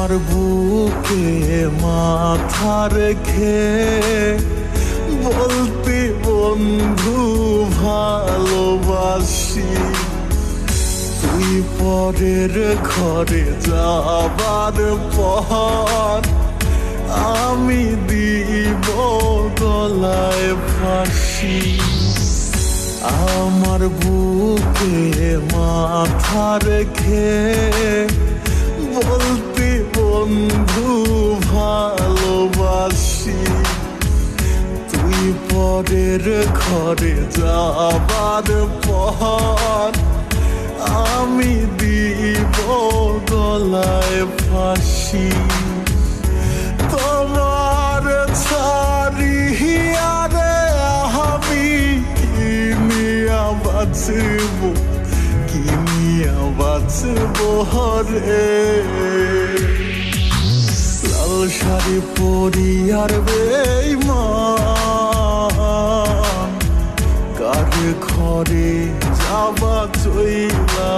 আমার বুকে মাথা রেখে বলতে বন্ধু ভালোবাসি, তুই পরের ঘরে যাবার পর আমি দিব গলায় ফাঁসি। আমার বুকে মাথা রেখে বলতে বন্ধু ভালোবাসি, তুই পরের ঘরে যাবার পর আমি দিব গলায় ফাঁসি। তোমার ছাড়িয়া রে আমি কি নিয়া বাঁচব, কি নিয়া বাঁচব রে। লাল শাড়ি পরিয়ার বেঈমান কার ঘরে যাবা চইলা।